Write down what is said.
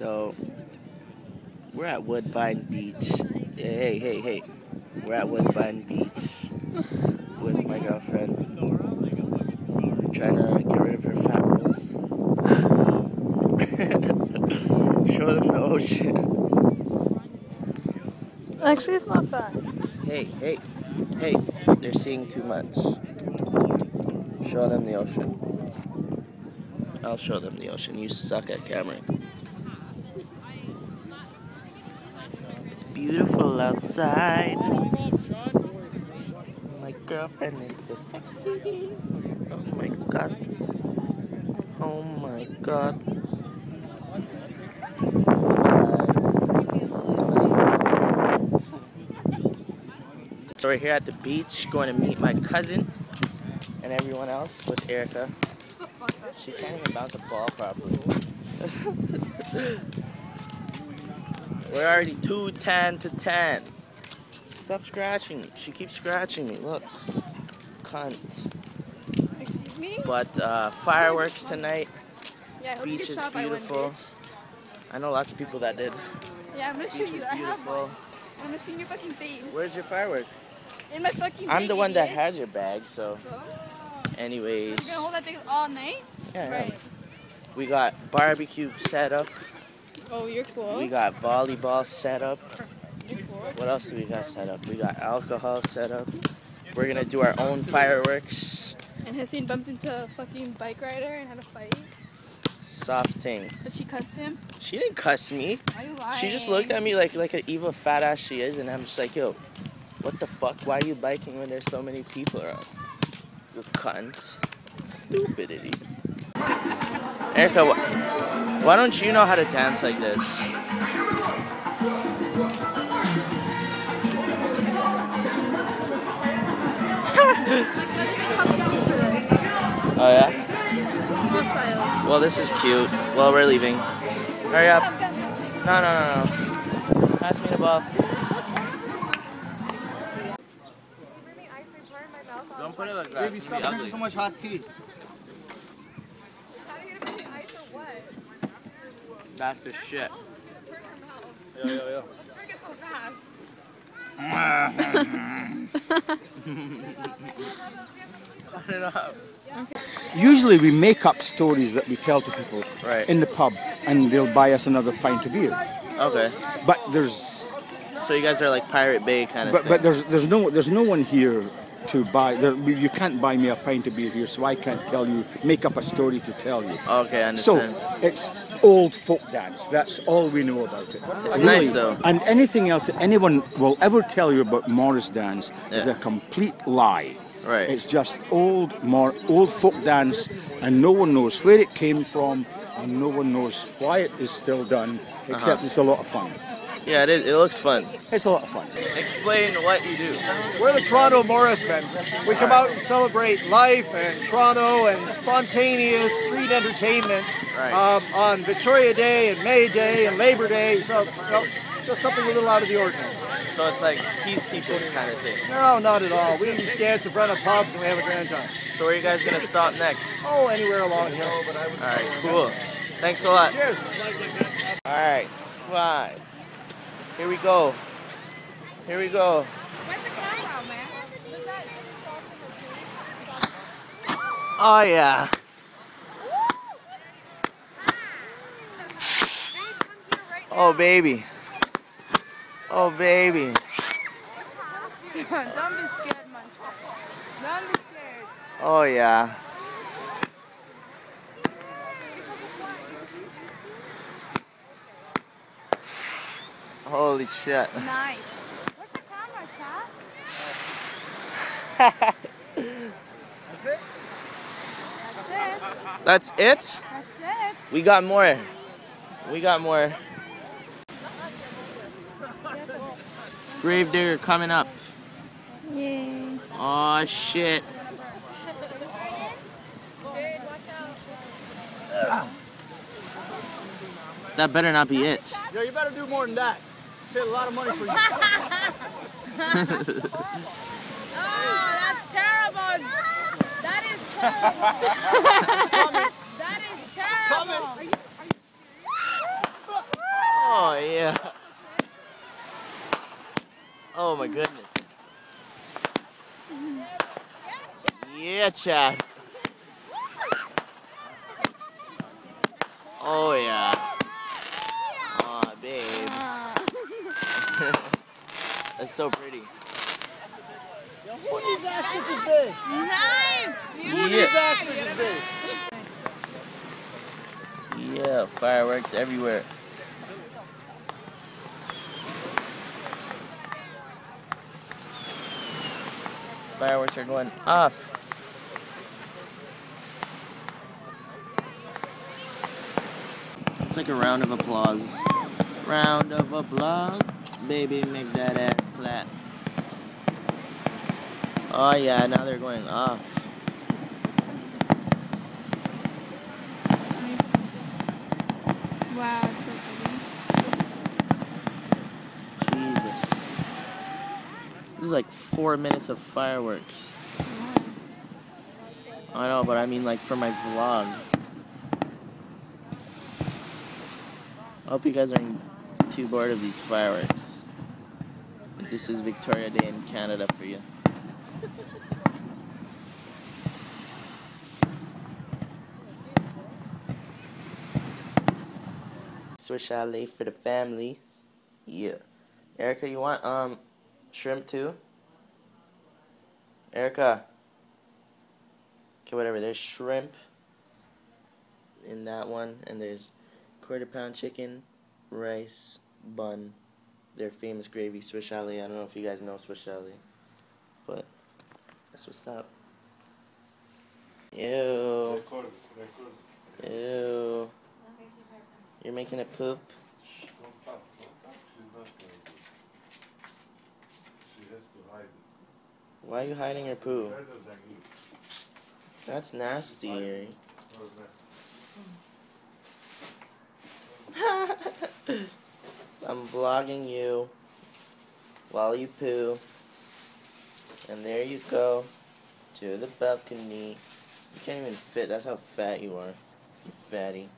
So, we're at Woodbine Beach. Hey. We're at Woodbine Beach with my girlfriend. We're trying to get rid of her fat rolls. Show them the ocean. Actually, it's not bad. Hey. They're seeing too much. Show them the ocean. I'll show them the ocean. You suck at camera. It's beautiful outside. My girlfriend is so sexy. Oh my god. Oh my god. So we're here at the beach going to meet my cousin and everyone else with Erica. She can't even bounce a ball properly. We're already 2-10 to 10. Stop scratching me. She keeps scratching me. Look. Cunt. Excuse me? But fireworks tonight. Yeah, I Beach is beautiful. I know lots of people that did. Yeah, I'm gonna show you. I have one. Beautiful. I'm gonna show your fucking face. Where's your firework? In my fucking I'm bag, the one that idiot. has your bag, so. Anyways. You're gonna hold that thing all night? Yeah. Right. We got barbecue set up. Oh, you're cool. We got volleyball set up. You're cool. What else do we got set up? We got alcohol set up. We're gonna do our own fireworks. And Hussein bumped into a fucking bike rider and had a fight. Soft thing. But she cussed him. She didn't cuss me. Why are you lying? She just looked at me like an evil fat ass she is, and I'm just like, yo, what the fuck? Why are you biking when there's so many people around? You cunt. Stupid idiot. Erica, why don't you know how to dance like this? Oh yeah? Well, this is cute. Well, we're leaving. Hurry up. No. Pass me the ball. Don't put it like that. Baby, stop drinking so much hot tea. That's the shit. Yo. Drink it so fast. Cut it up. Usually we make up stories that we tell to people in the pub, and they'll buy us another pint of beer. Okay. But there's So you guys are like Pirate Bay kind of thing. but there's no one here to buy. You can't buy me a pint of beer here, so I can't make up a story to tell you. Okay, I So understand. it's old folk dance. That's all we know about it. It's nice though. And anything else that anyone will ever tell you about Morris dance is a complete lie. Right. It's just old folk dance, and no one knows where it came from, and no one knows why it is still done, except it's a lot of fun. Yeah, it looks fun. It's a lot of fun. Explain what you do. We're the Toronto Morris Men. We come out and celebrate life and Toronto and spontaneous street entertainment on Victoria Day and May Day and Labor Day. So, just something a little out of the ordinary. So it's like peacekeeping kind of thing. No, not at all. We just dance in front of pubs and we have a grand time. So where are you guys gonna stop next? Oh, anywhere along here. All right, cool. Thanks a lot. Cheers. All right, 5. Here we go. Where's the camera, man? Oh yeah. Oh baby. Oh baby. Don't be scared, man. Don't be scared. Oh yeah. Holy shit. Nice. Where's the camera, chat? That's it? That's it? That's it. We got more. Gravedigger coming up. Yay. Oh shit. That better not be it. Yeah, you better do more than that. Paid a lot of money for you. Oh, that's terrible. That is terrible. That is terrible. Coming. Oh my goodness. Yeah, Chad. Oh yeah. Aw, babe. That's so pretty. Nice! Yeah, fireworks everywhere. Fireworks are going off. It's like a round of applause. Round of applause. Baby, make that ass clap. Oh yeah, now they're going off. Wow, it's so pretty. Jesus. This is like 4 minutes of fireworks. I know, but I mean like for my vlog. I hope you guys aren't too bored of these fireworks. This is Victoria Day in Canada for you. Swiss chalet for the family. Yeah. Erica, you want shrimp too? Erica. Okay, whatever. There's shrimp in that one, and there's quarter-pound chicken, rice, bun. Their famous gravy, Swiss chalet. I don't know if you guys know Swiss chalet, but that's what's up. Ew. Ew. You're making it poop? Why are you hiding your poo? That's nasty. I'm vlogging you while you poo. And there you go to the balcony. You can't even fit. That's how fat you are. You fatty.